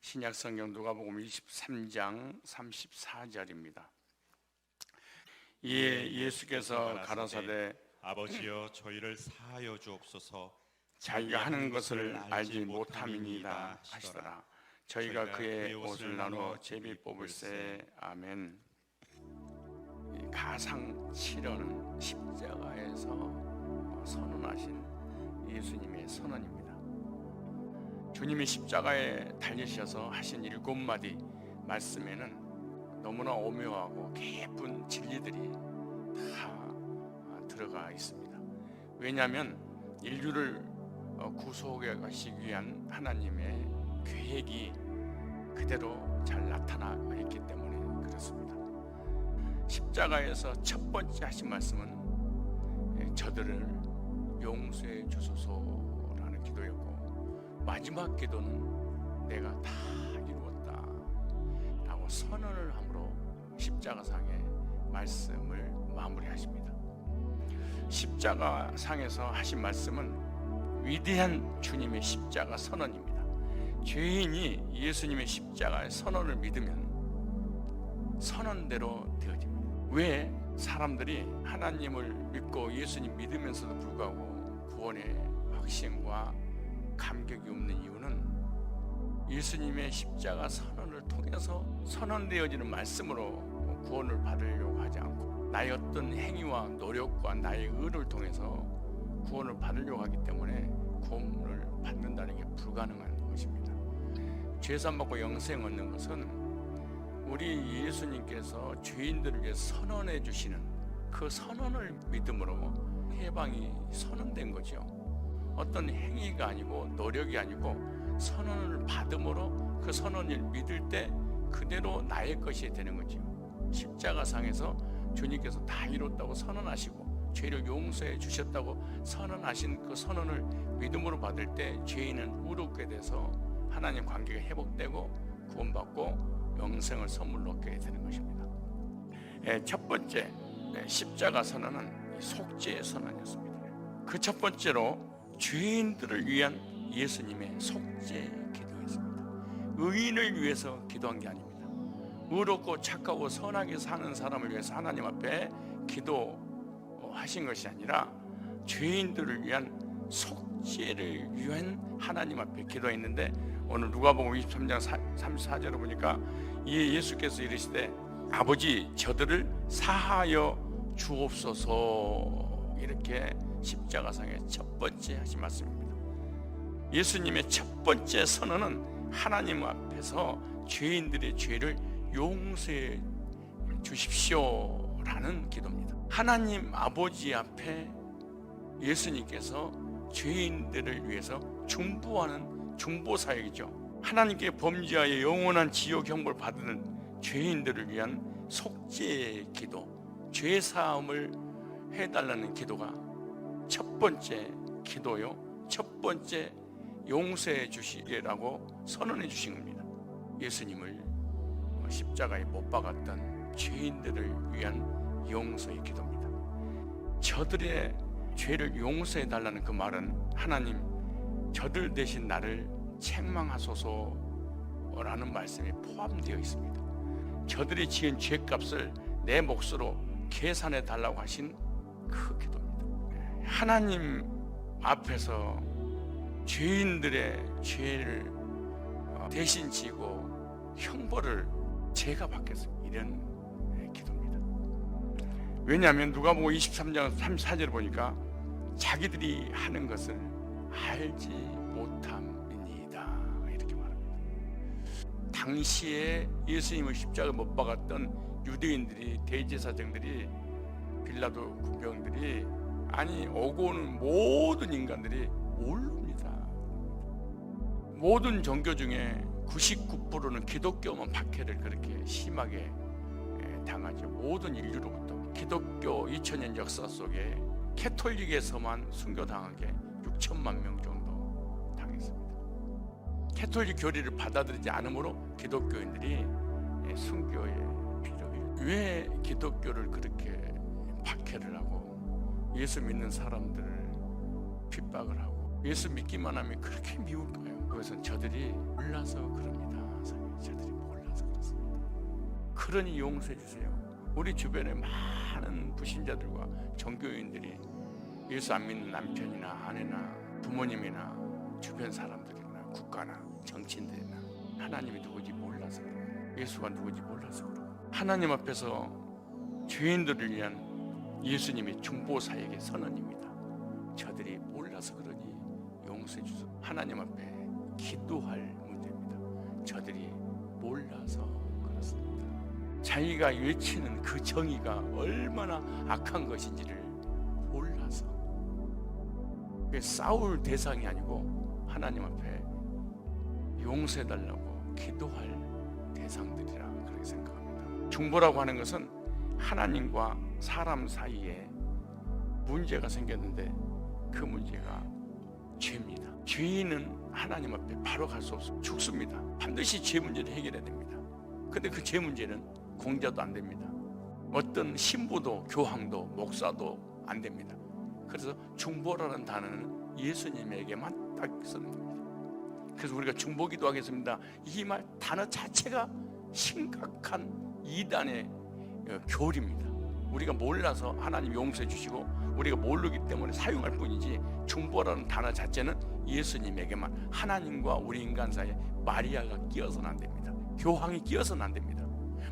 신약성경 누가복음 23장 34절입니다. 이에 예수께서 가라사대 아버지여 저희를 사하여 주옵소서. 자기가 하는 것을 알지 못함이니이다 하시더라. 저희가 그의 옷을 나누어 제비 뽑을세. 아멘. 가상 치료는 십자가에서 선언하신 예수님의 선언입니다. 주님이 십자가에 달리셔서 하신 7마디 말씀에는 너무나 오묘하고 깊은 진리들이 다 들어가 있습니다. 왜냐하면 인류를 구속해 가시기 위한 하나님의 계획이 그대로 잘 나타나 있기 때문에 그렇습니다. 십자가에서 첫 번째 하신 말씀은 저들을 용서해 주소서라는 기도였고, 마지막 기도는 내가 다 이루었다 라고 선언을 함으로 십자가상의 말씀을 마무리하십니다. 십자가상에서 하신 말씀은 위대한 주님의 십자가 선언입니다. 죄인이 예수님의 십자가의 선언을 믿으면 선언대로 되어집니다. 왜 사람들이 하나님을 믿고 예수님 믿으면서도 불구하고 구원의 확신과 감격이 없는 이유는 예수님의 십자가 선언을 통해서 선언되어지는 말씀으로 구원을 받으려고 하지 않고 나의 어떤 행위와 노력과 나의 의를 통해서 구원을 받으려고 하기 때문에 구원을 받는다는 게 불가능한 것입니다. 죄산 받고 영생 얻는 것은 우리 예수님께서 죄인들을 위해 선언해 주시는 그 선언을 믿음으로 해방이 선언된 거죠. 어떤 행위가 아니고 노력이 아니고 선언을 받음으로 그 선언을 믿을 때 그대로 나의 것이 되는 거죠. 십자가상에서 주님께서 다 이뤘다고 선언하시고 죄를 용서해 주셨다고 선언하신 그 선언을 믿음으로 받을 때 죄인은 의롭게 돼서 하나님 관계가 회복되고 구원받고 영생을 선물로 얻게 되는 것입니다. 첫 번째 십자가 선언은 속죄의 선언이었습니다. 그 첫 번째로 죄인들을 위한 예수님의 속죄 기도였습니다. 의인을 위해서 기도한 게 아닙니다. 의롭고 착하고 선하게 사는 사람을 위해서 하나님 앞에 기도하신 것이 아니라 죄인들을 위한 속죄를 위한 하나님 앞에 기도했는데, 오늘 누가복음 23장 34절을 보니까 이에 예수께서 이르시되 아버지 저들을 사하여 주옵소서, 이렇게 십자가상의 첫 번째 하신 말씀입니다. 예수님의 첫 번째 선언은 하나님 앞에서 죄인들의 죄를 용서해 주십시오라는 기도입니다. 하나님 아버지 앞에 예수님께서 죄인들을 위해서 중보하는 중보사역이죠. 하나님께 범죄하여 영원한 지옥 형벌 받는 죄인들을 위한 속죄의 기도, 죄 사함을 해달라는 기도가 첫 번째 기도요, 첫 번째 용서해 주시게라고 선언해 주신 겁니다. 예수님을 십자가에 못 박았던 죄인들을 위한 용서의 기도입니다. 저들의 죄를 용서해 달라는 그 말은 하나님 저들 대신 나를 책망하소서라는 말씀이 포함되어 있습니다. 저들이 지은 죄값을 내 몫으로 계산해 달라고 하신 그 기도입니다. 하나님 앞에서 죄인들의 죄를 대신 지고 형벌을 제가 받겠습니다, 이런 기도입니다. 왜냐하면 누가복음 23장 34절을 보니까 자기들이 하는 것을 알지 못함이니이다 이렇게 말합니다. 당시에 예수님을 십자가에 못 박았던 유대인들이, 대제사장들이, 빌라도 군병들이, 아니 오고 오는 모든 인간들이 모릅니다. 모든 종교 중에 99%는 기독교만 박해를 그렇게 심하게 당하죠. 모든 인류로부터 기독교 2000년 역사 속에 캐톨릭에서만 순교당하게 6천만 명 정도 당했습니다. 캐톨릭 교리를 받아들이지 않으므로 기독교인들이 순교에 필요해요. 왜 기독교를 그렇게 박해를 하고 예수 믿는 사람들을 핍박을 하고 예수 믿기만 하면 그렇게 미울까요? 그것은 저들이 몰라서 그럽니다. 그러니 용서해 주세요. 우리 주변에 많은 불신자들과 종교인들이 예수 안 믿는 남편이나 아내나 부모님이나 주변 사람들이나 국가나 정치인들이나 하나님이 누구지 몰라서 그래요. 예수가 누구지 몰라서 그래요. 하나님 앞에서 죄인들을 위한 예수님의 중보사역의 선언입니다. 저들이 몰라서 그러니 용서해 주소서. 하나님 앞에 기도할 문제입니다. 저들이 몰라서 그렇습니다. 자기가 외치는 그 정의가 얼마나 악한 것인지를 몰라서, 싸울 대상이 아니고 하나님 앞에 용서해달라고 기도할 대상들이라 그렇게 생각합니다. 중보라고 하는 것은 하나님과 사람 사이에 문제가 생겼는데 그 문제가 죄입니다. 죄인은 하나님 앞에 바로 갈 수 없습니다. 죽습니다. 반드시 죄 문제를 해결해야 됩니다. 근데 그 죄 문제는 공자도 안 됩니다. 어떤 신부도 교황도 목사도 안 됩니다. 그래서 중보라는 단어는 예수님에게만 딱 쓰는 겁니다. 그래서 우리가 중보기도 하겠습니다. 이 말 단어 자체가 심각한 이단의 교리입니다. 우리가 몰라서 하나님 용서해 주시고 우리가 모르기 때문에 사용할 뿐이지, 중보라는 단어 자체는 예수님에게만, 하나님과 우리 인간 사이에 마리아가 끼어서는 안 됩니다. 교황이 끼어서는 안 됩니다.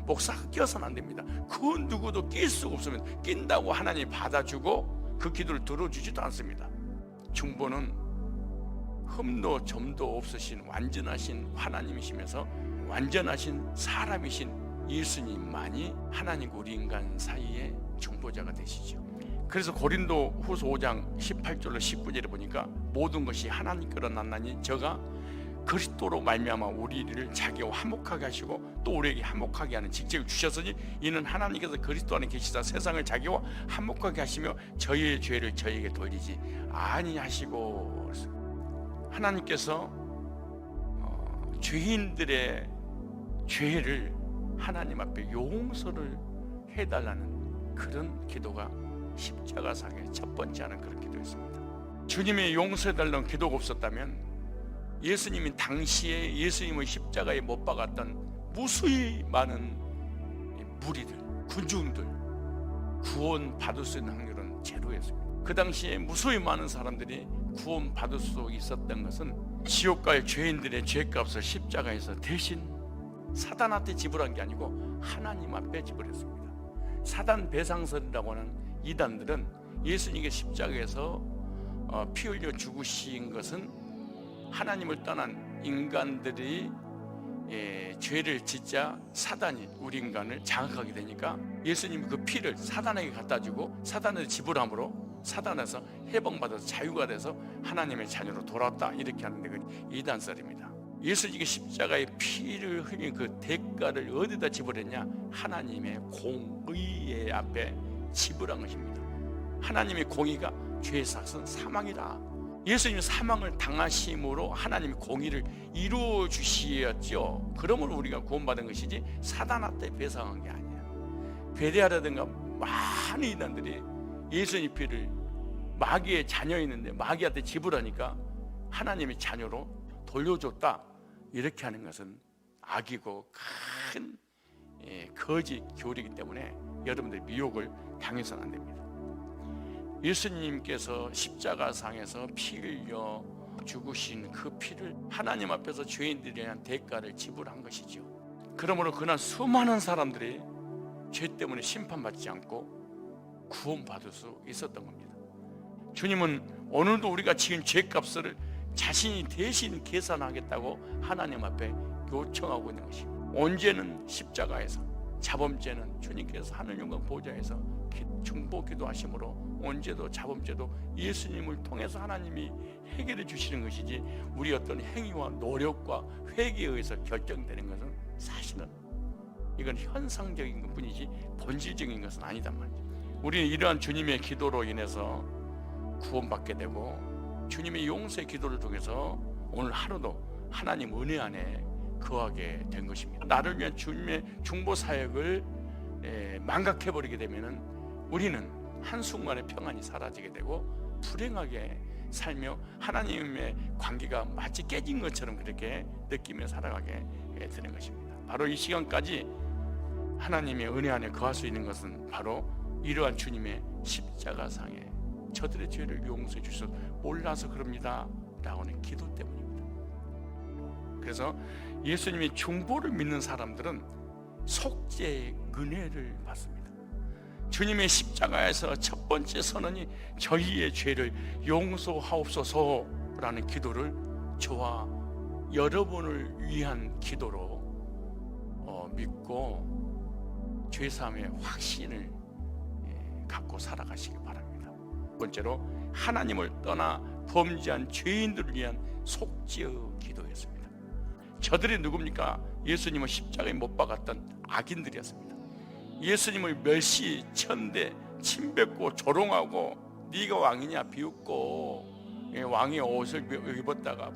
목사가 끼어서는 안 됩니다. 그 누구도 낄 수가 없으면, 낀다고 하나님이 받아주고 그 기도를 들어주지도 않습니다. 중보는 흠도 점도 없으신 완전하신 하나님이시면서 완전하신 사람이신 예수님만이 하나님과 우리 인간 사이에 중보자가 되시죠. 그래서 고린도 후서 5장 18절로 19절에 보니까 모든 것이 하나님께로 났나니 저가 그리스도로 말미암아 우리를 자기와 화목하게 하시고 또 우리에게 화목하게 하는 직책을 주셨으니 이는 하나님께서 그리스도 안에 계시사 세상을 자기와 화목하게 하시며 저희의 죄를 저희에게 돌리지 아니하시고. 하나님께서 죄인들의 죄를 하나님 앞에 용서를 해달라는 그런 기도가 십자가상의 첫 번째 하는 그런 기도였습니다. 주님의 용서해달라는 기도가 없었다면 예수님이 당시에 예수님의 십자가에 못 박았던 무수히 많은 무리들, 군중들 구원 받을 수 있는 확률은 제로였습니다. 그 당시에 무수히 많은 사람들이 구원 받을 수 있었던 것은 지옥 갈 죄인들의 죄값을 십자가에서 대신 사단한테 지불한 게 아니고 하나님 앞에 지불했습니다. 사단 배상설이라고 하는 이단들은 예수님의 십자가에서 피 흘려 죽으신 것은 하나님을 떠난 인간들이 죄를 짓자 사단이 우리 인간을 장악하게 되니까 예수님이 그 피를 사단에게 갖다 주고 사단을 지불함으로 사단에서 해방받아서 자유가 돼서 하나님의 자녀로 돌아왔다, 이렇게 하는데 그 이단설입니다. 예수님이 십자가에 피를 흘린 그 대가를 어디다 지불했냐? 하나님의 공의의 앞에 지불한 것입니다. 하나님의 공의가 죄의 삭은 사망이라. 예수님이 사망을 당하심으로 하나님의 공의를 이루어 주시었죠. 그러므로 우리가 구원받은 것이지 사단한테 배상한 게 아니야. 베레아라든가 많은 이단들이 예수님 피를 마귀의 자녀였는데 마귀한테 지불하니까 하나님의 자녀로 돌려줬다, 이렇게 하는 것은 악이고 큰 거짓 교리이기 때문에 여러분들 미혹을 당해서는 안 됩니다. 예수님께서 십자가상에서 피 흘려 죽으신 그 피를 하나님 앞에서 죄인들에 대한 대가를 지불한 것이죠. 그러므로 그날 수많은 사람들이 죄 때문에 심판받지 않고 구원받을 수 있었던 겁니다. 주님은 오늘도 우리가 지은 죄값을 자신이 대신 계산하겠다고 하나님 앞에 요청하고 있는 것입니다. 언제는 십자가에서, 자범죄는 주님께서 하늘 영광 보좌에서 중보 기도하심으로 언제도 자범죄도 예수님을 통해서 하나님이 해결해 주시는 것이지 우리 어떤 행위와 노력과 회개에 의해서 결정되는 것은 사실은 이건 현상적인 것 뿐이지 본질적인 것은 아니단 말이죠. 우리는 이러한 주님의 기도로 인해서 구원받게 되고 주님의 용서의 기도를 통해서 오늘 하루도 하나님 은혜 안에 거하게 된 것입니다. 나를 위한 주님의 중보 사역을 망각해버리게 되면은 우리는 한순간에 평안이 사라지게 되고 불행하게 살며 하나님의 관계가 마치 깨진 것처럼 그렇게 느끼며 살아가게 되는 것입니다. 바로 이 시간까지 하나님의 은혜 안에 거할 수 있는 것은 바로 이러한 주님의 십자가상에 저들의 죄를 용서해 주셔서 몰라서 그럽니다 라고 하는 기도 때문입니다. 그래서 예수님의 중보를 믿는 사람들은 속죄의 은혜를 받습니다. 주님의 십자가에서 첫 번째 선언이 저희의 죄를 용서하옵소서라는 기도를 저와 여러분을 위한 기도로 믿고 죄사함의 확신을 갖고 살아가시기 바랍니다. 두 번째로 하나님을 떠나 범죄한 죄인들을 위한 속죄의 기도였습니다. 저들이 누굽니까? 예수님을 십자가에 못 박았던 악인들이었습니다. 예수님을 멸시, 천대, 침뱉고 조롱하고 네가 왕이냐 비웃고 왕의 옷을 입었다가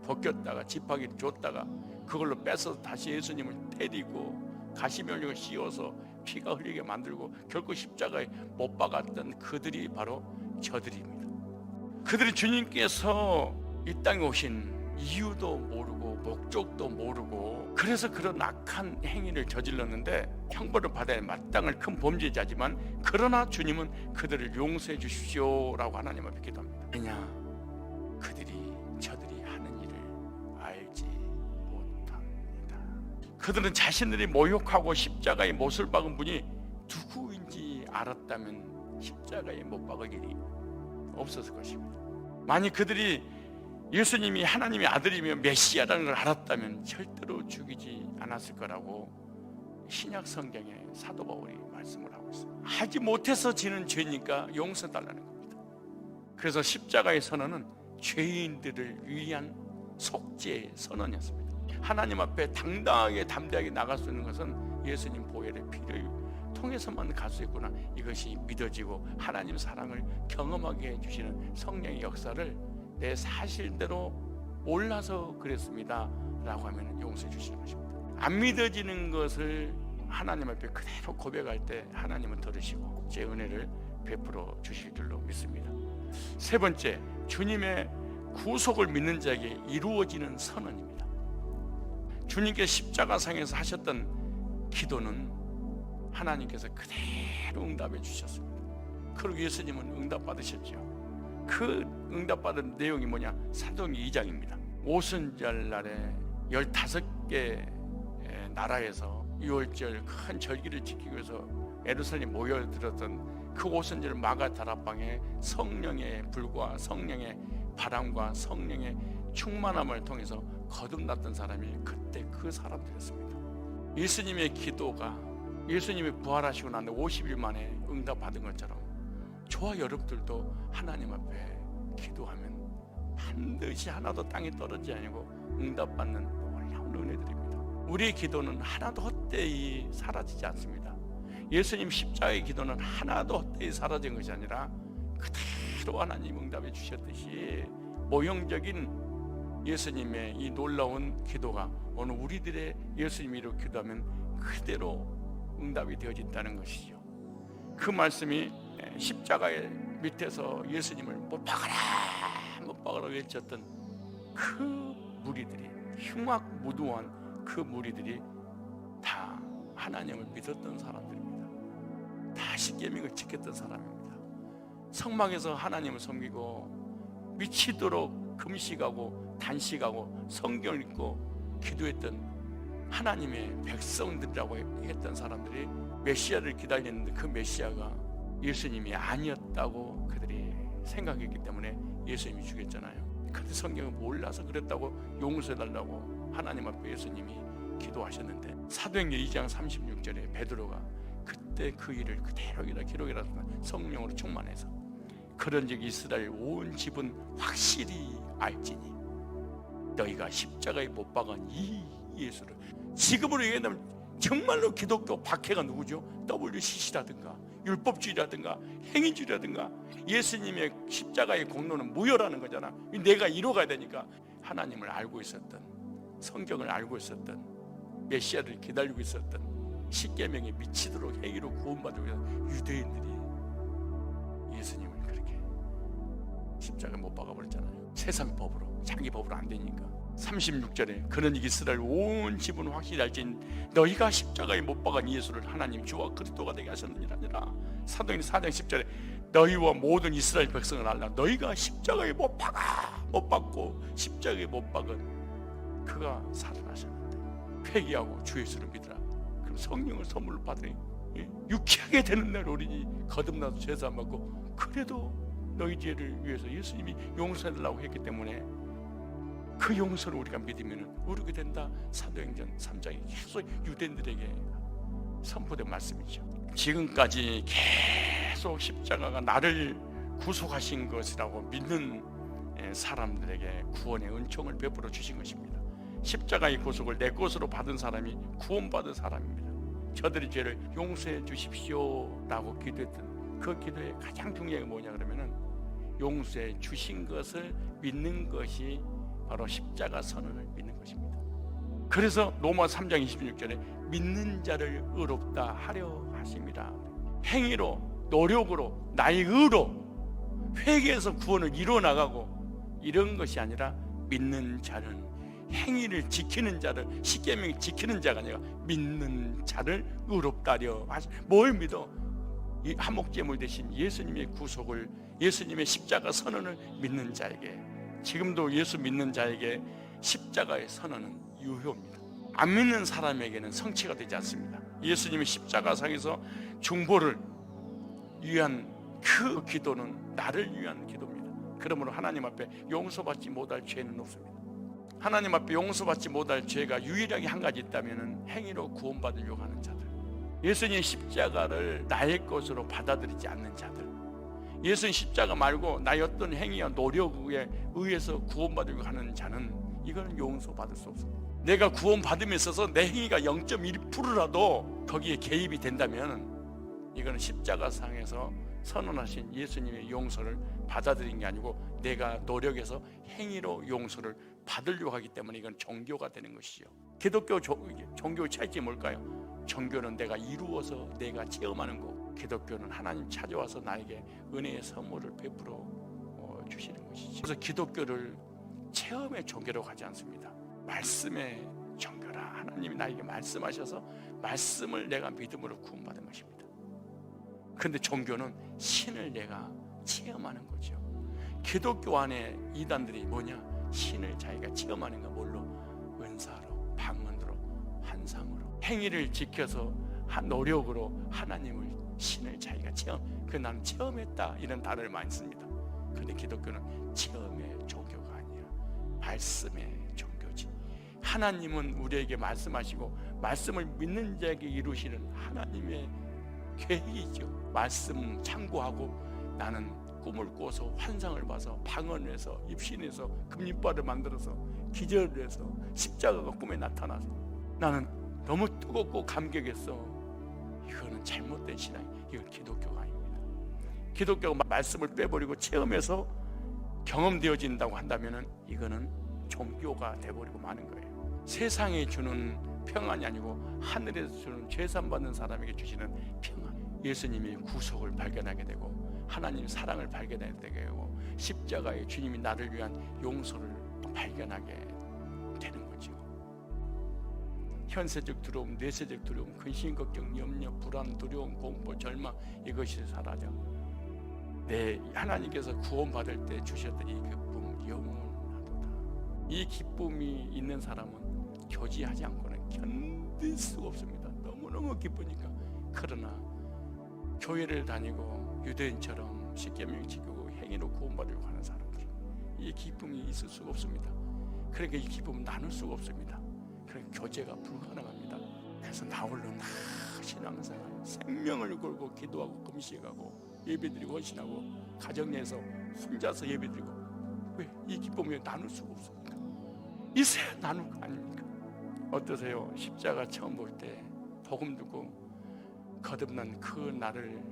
벗겼다가 지팡이를 줬다가 그걸로 뺏어서 다시 예수님을 때리고 가시면류를 씌워서 피가 흘리게 만들고 결국 십자가에 못 박았던 그들이 바로 저들입니다. 그들이 주님께서 이 땅에 오신 이유도 모르고 목적도 모르고 그래서 그런 악한 행위를 저질렀는데 형벌을 받아야 마땅할 큰 범죄자지만 그러나 주님은 그들을 용서해 주십시오라고 하나님 앞에 기도합니다. 왜냐? 저들이 하는 일을 알지 못합니다. 그들은 자신들이 모욕하고 십자가에 못을 박은 분이 누구인지 알았다면 십자가에 못 박을 일이 없었을 것입니다. 만약 그들이 예수님이 하나님의 아들이며 메시아라는 걸 알았다면 절대로 죽이지 않았을 거라고 신약 성경에 사도 바울이 말씀을 하고 있어요. 하지 못해서 지는 죄니까 용서달라는 겁니다. 그래서 십자가의 선언은 죄인들을 위한 속죄의 선언이었습니다. 하나님 앞에 당당하게 담대하게 나갈 수 있는 것은 예수님 보혈의 피를 통해서만 갈 수 있구나. 이것이 믿어지고 하나님 사랑을 경험하게 해주시는 성령의 역사를 내 사실대로 몰라서 그랬습니다 라고 하면 용서해 주시는 것입니다. 안 믿어지는 것을 하나님 앞에 그대로 고백할 때 하나님은 들으시고 제 은혜를 베풀어 주실 줄로 믿습니다. 세 번째, 주님의 구속을 믿는 자에게 이루어지는 선언입니다. 주님께서 십자가상에서 하셨던 기도는 하나님께서 그대로 응답해 주셨습니다. 그리고 예수님은 응답 받으셨죠. 그 응답받은 내용이 뭐냐? 사도행전 2장입니다. 오순절 날에 15개 나라에서 6월절 큰 절기를 지키기 위해서 예루살렘 모여들었던 그 오순절 마가다락방에 성령의 불과 성령의 바람과 성령의 충만함을 통해서 거듭났던 사람이 그때 그 사람들이었습니다. 예수님의 기도가 예수님이 부활하시고 난 50일 만에 응답받은 것처럼 저와 여러분들도 하나님 앞에 기도하면 반드시 하나도 땅에 떨어지지 아니고 응답받는 놀라운 은혜들입니다. 우리의 기도는 하나도 헛되이 사라지지 않습니다. 예수님 십자가의 기도는 하나도 헛되이 사라진 것이 아니라 그대로 하나님 응답해 주셨듯이 모형적인 예수님의 이 놀라운 기도가 오늘 우리들의 예수님으로 기도하면 그대로 응답이 되어진다는 것이죠. 그 말씀이 십자가의 밑에서 예수님을 못 박아라 외쳤던 그 무리들이 흉악무도한 그 무리들이 다 하나님을 믿었던 사람들입니다. 다 십계명을 지켰던 사람입니다. 성막에서 하나님을 섬기고 미치도록 금식하고 단식하고 성경을 읽고 기도했던 하나님의 백성들이라고 했던 사람들이 메시아를 기다렸는데 그 메시아가 예수님이 아니었다고 그들이 생각했기 때문에 예수님이 죽였잖아요. 그런데 성경을 몰라서 그랬다고 용서해달라고 하나님 앞에 예수님이 기도하셨는데 사도행전 2장 36절에 베드로가 그때 그 일을 그대로 기록해놨다. 성령으로 충만해서 그런즉 이스라엘 온 집은 확실히 알지니 너희가 십자가에 못 박은 이 예수를, 지금으로 얘기하면 정말로 기독교 박해가 누구죠? WCC라든가 율법주의라든가 행위주의라든가 예수님의 십자가의 공로는 무효라는 거잖아. 내가 이뤄가야 되니까 하나님을 알고 있었던, 성경을 알고 있었던, 메시아를 기다리고 있었던, 십계명에 미치도록 행위로 구원받으려 유대인들이 예수님을 그렇게 십자가에 못 박아버렸잖아요. 세상 법으로, 자기 법으로 안 되니까. 36절에 그는 이스라엘 온 집은 확실히 알진 너희가 십자가에 못 박은 예수를 하나님 주와 그리스도가 되게 하셨느니라. 사도행전 4장 10절에 너희와 모든 이스라엘 백성을 알라. 너희가 십자가에 못 박고 십자가에 못 박은 그가 살아나셨는데 회개하고 주 예수를 믿으라. 그럼 성령을 선물로 받으니 유쾌하게 되는 날 오리니 거듭나서 제사 안 받고 그래도 너희 죄를 위해서 예수님이 용서해달라고 했기 때문에 그 용서를 우리가 믿으면 우르게 된다. 사도행전 3장이 계속 유대인들에게 선포된 말씀이죠. 지금까지 계속 십자가가 나를 구속하신 것이라고 믿는 사람들에게 구원의 은총을 베풀어 주신 것입니다. 십자가의 구속을 내 것으로 받은 사람이 구원받은 사람입니다. 저들의 죄를 용서해 주십시오 라고 기도했던 그 기도의 가장 중요한 게 뭐냐 그러면은 용서해 주신 것을 믿는 것이 바로 십자가 선언을 믿는 것입니다. 그래서 로마 3장 26절에 믿는 자를 의롭다 하려 하심이라. 행위로 노력으로 나의 의로 회개해서 구원을 이루어나가고 이런 것이 아니라 믿는 자는 행위를 지키는 자를 십계명을 지키는 자가 아니라 믿는 자를 의롭다 하려 하심. 뭘 믿어? 이 한목제물 대신 예수님의 구속을 예수님의 십자가 선언을 믿는 자에게 지금도 예수 믿는 자에게 십자가의 선언은 유효입니다. 안 믿는 사람에게는 성취가 되지 않습니다. 예수님의 십자가상에서 중보를 위한 그 기도는 나를 위한 기도입니다. 그러므로 하나님 앞에 용서받지 못할 죄는 없습니다. 하나님 앞에 용서받지 못할 죄가 유일하게 한 가지 있다면 행위로 구원받으려고 하는 자들, 예수님의 십자가를 나의 것으로 받아들이지 않는 자들, 예수님 십자가 말고 나의 어떤 행위와 노력에 의해서 구원받으려고 하는 자는 이거는 용서받을 수 없습니다. 내가 구원받음에 있어서 내 행위가 0.1%라도 거기에 개입이 된다면 이거는 십자가상에서 선언하신 예수님의 용서를 받아들인 게 아니고 내가 노력해서 행위로 용서를 받으려고 하기 때문에 이건 종교가 되는 것이죠. 기독교 종교의 차이점이 뭘까요? 종교는 내가 이루어서 내가 체험하는 거고 기독교는 하나님 찾아와서 나에게 은혜의 선물을 베풀어 주시는 것이죠. 그래서 기독교를 체험의 종교로 가지 않습니다. 말씀의 종교라. 하나님이 나에게 말씀하셔서 말씀을 내가 믿음으로 구원받은 것입니다. 그런데 종교는 신을 내가 체험하는 거죠. 기독교 안에 이단들이 뭐냐? 신을 자기가 체험하는 거 뭘로? 은사로, 방언으로, 환상으로, 행위를 지켜서 노력으로 하나님을 신을 자기가 그 나는 체험했다 이런 단어를 많이 씁니다. 그런데 기독교는 체험의 종교가 아니라 말씀의 종교지. 하나님은 우리에게 말씀하시고 말씀을 믿는 자에게 이루시는 하나님의 계획이죠. 말씀 참고하고 나는 꿈을 꿔서 환상을 봐서 방언해서 입신해서 금리발을 만들어서 기절을 해서 십자가가 꿈에 나타나서 나는 너무 뜨겁고 감격했어. 이거는 잘못된 신앙. 이건 기독교가 아닙니다. 기독교가 말씀을 빼버리고 체험해서 경험되어진다고 한다면 이거는 종교가 돼버리고 마는 거예요. 세상에 주는 평안이 아니고 하늘에서 주는 죄산받는 사람에게 주시는 평안, 예수님의 구속을 발견하게 되고 하나님의 사랑을 발견하게 되고 십자가의 주님이 나를 위한 용서를 발견하게 되는 거죠. 현세적 두려움, 뇌세적 두려움, 근심, 걱정, 염려, 불안, 두려움, 공포, 절망 이것이 사라져. 내 하나님께서 구원받을 때 주셨던 이 기쁨 영원하도다. 이 기쁨이 있는 사람은 교제하지 않고는 견딜 수가 없습니다. 너무너무 기쁘니까. 그러나 교회를 다니고 유대인처럼 십계명 지키고 행위로 구원받으려고 하는 사람들은 이 기쁨이 있을 수가 없습니다. 그러니까 이 기쁨을 나눌 수가 없습니다. 그러니까 교제가 불가능합니다. 그래서 나 홀로 신앙생활 생명을 걸고 기도하고 금식하고 예배드리고 헌신하고 가정 내에서 혼자서 예배드리고 왜? 이 기쁨을 나눌 수가 없습니까? 있어야 나눌 거 아닙니까? 어떠세요? 십자가 처음 볼 때 복음 듣고 거듭난 그 날을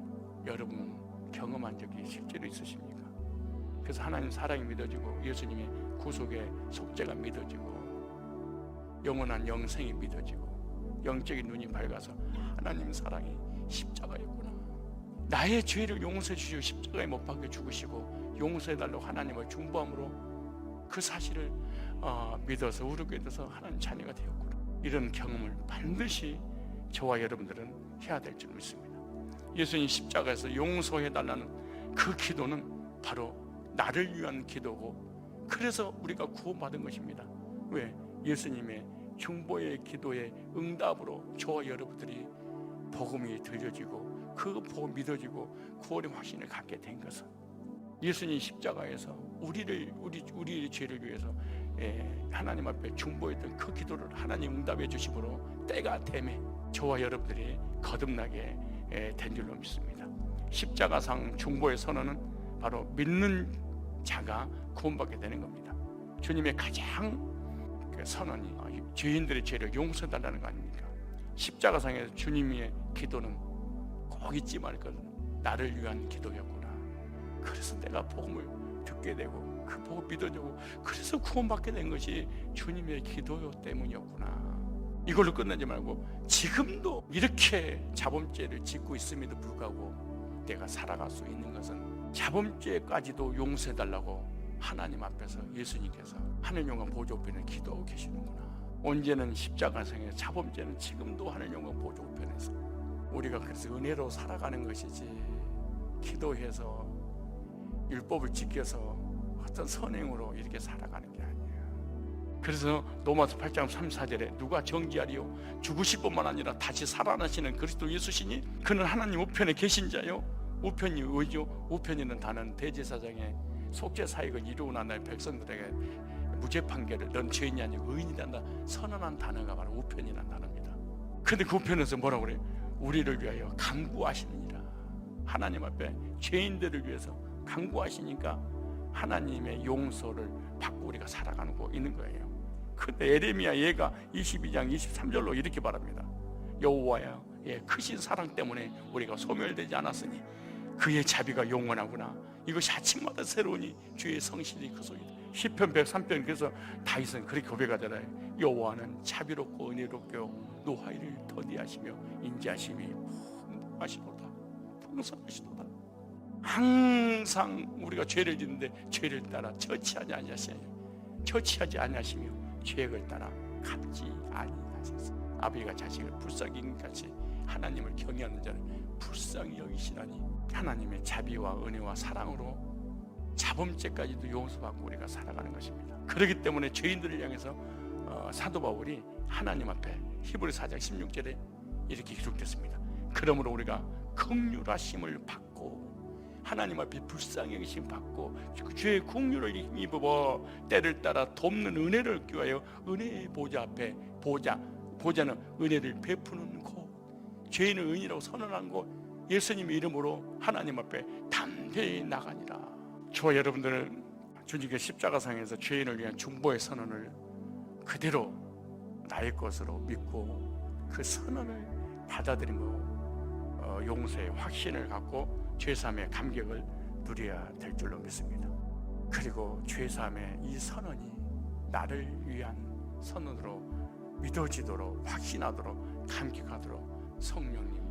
여러분 경험한 적이 실제로 있으십니까? 그래서 하나님 사랑이 믿어지고 예수님의 구속의 속죄가 믿어지고 영원한 영생이 믿어지고 영적인 눈이 밝아서 하나님 사랑이 십자가였구나. 나의 죄를 용서해 주시고 십자가에 못 박혀 죽으시고 용서해달라고 하나님을 중보함으로 그 사실을 믿어서 우르게 돼서 하나님 자녀가 되었구나. 이런 경험을 반드시 저와 여러분들은 해야 될 줄 믿습니다. 예수님 십자가에서 용서해달라는 그 기도는 바로 나를 위한 기도고, 그래서 우리가 구원받은 것입니다. 왜? 예수님의 중보의 기도의 응답으로 저와 여러분들이 복음이 들려지고 그 복음 믿어지고 구원의 확신을 갖게 된 것은 예수님 십자가에서 우리의 죄를 위해서 하나님 앞에 중보했던 그 기도를 하나님 응답해 주심으로 때가 되매 저와 여러분들이 거듭나게 된 줄로 믿습니다. 십자가상 중보의 선언은 바로 믿는 자가 구원받게 되는 겁니다. 주님의 가장 그 선언이 죄인들의 죄를 용서해달라는 거 아닙니까? 십자가상에서 주님의 기도는 꼭 잊지 말 것은 나를 위한 기도였구나. 그래서 내가 복음을 듣게 되고 그 복음 믿어지고 그래서 구원받게 된 것이 주님의 기도 때문이었구나. 이걸로 끝내지 말고 지금도 이렇게 자범죄를 짓고 있음에도 불구하고 내가 살아갈 수 있는 것은 자범죄까지도 용서해달라고 하나님 앞에서 예수님께서 하늘 영광 보좌우편에 기도하고 계시는구나. 언제는 십자가상에 자범죄는 지금도 하늘 영광 보좌우편에서 우리가 그래서 은혜로 살아가는 것이지 기도해서 율법을 지켜서 어떤 선행으로 이렇게 살아가는 게 아니에요. 그래서 로마서 8장 3, 4절에 누가 정죄하리요? 죽으실 뿐만 아니라 다시 살아나시는 그리스도 예수시니 그는 하나님 우편에 계신 자요. 우편이 의죠. 우편이는 다는 대제사장의 속죄 사역을 이루고 난 날 백성들에게 무죄 판결을 넌 죄인이 아니고 의인이란다 선언한 단어가 바로 우편이라는 단어입니다. 근데 그 우편에서 뭐라고 그래요? 우리를 위하여 간구하시느니라. 하나님 앞에 죄인들을 위해서 간구하시니까 하나님의 용서를 받고 우리가 살아가고 있는 거예요. 근데 에레미야 얘가 22장 23절로 이렇게 말합니다. 여호와야 크신 사랑 때문에 우리가 소멸되지 않았으니 그의 자비가 영원하구나. 이것이 아침마다 새로우니 주의 성실이 그 소이다. 시편 103편 그래서 다윗은 그렇게 고백하잖아요. 여호와는 자비롭고 은혜롭고 노하이를 더디하시며 인자하심이 풍성하시도다. 항상 우리가 죄를 짓는데 죄를 따라 처치하지 아니하시며 죄악을 따라 갚지 아니하셨어. 아버지가 자식을 불쌍히 같이 하나님을 경외하는 자는 불쌍히 여기시라니. 하나님의 자비와 은혜와 사랑으로 자범죄까지도 용서받고 우리가 살아가는 것입니다. 그렇기 때문에 죄인들을 향해서 사도 바울이 하나님 앞에 히브리 4장 16절에 이렇게 기록됐습니다. 그러므로 우리가 긍휼하심을 받고 하나님 앞에 불쌍히 여기심 받고 죄의 긍휼을 입어 때를 따라 돕는 은혜를 얻기 위하여 은혜의 보좌 앞에 보좌는 은혜를 베푸는 곳, 죄인을 의인이라고 선언한 곳, 예수님의 이름으로 하나님 앞에 담대히 나가니라. 저와 여러분들은 주님께 십자가상에서 죄인을 위한 중보의 선언을 그대로 나의 것으로 믿고 그 선언을 받아들이고 용서의 확신을 갖고 죄사함의 감격을 누려야 될 줄로 믿습니다. 그리고 죄사함의 이 선언이 나를 위한 선언으로 믿어지도록 확신하도록 감격하도록 성령님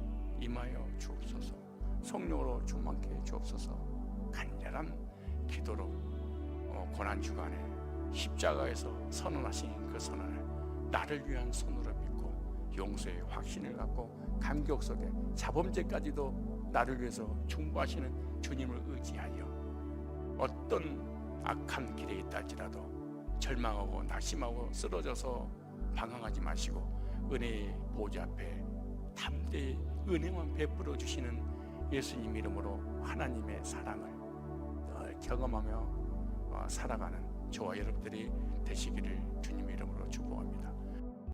임하여 주옵소서. 성령으로 충만케 주옵소서. 간절한 기도로 고난주간에 십자가에서 선언하신 그 선언을 나를 위한 선으로 믿고 용서의 확신을 갖고 감격 속에 자범죄까지도 나를 위해서 중보하시는 주님을 의지하여 어떤 악한 길에 있다 할지라도 절망하고 낙심하고 쓰러져서 방황하지 마시고 은혜의 보좌 앞에 담대히 은혜만 베풀어 주시는 예수님 이름으로 하나님의 사랑을 늘 경험하며 살아가는 저와 여러분들이 되시기를 주님 이름으로 축복합니다.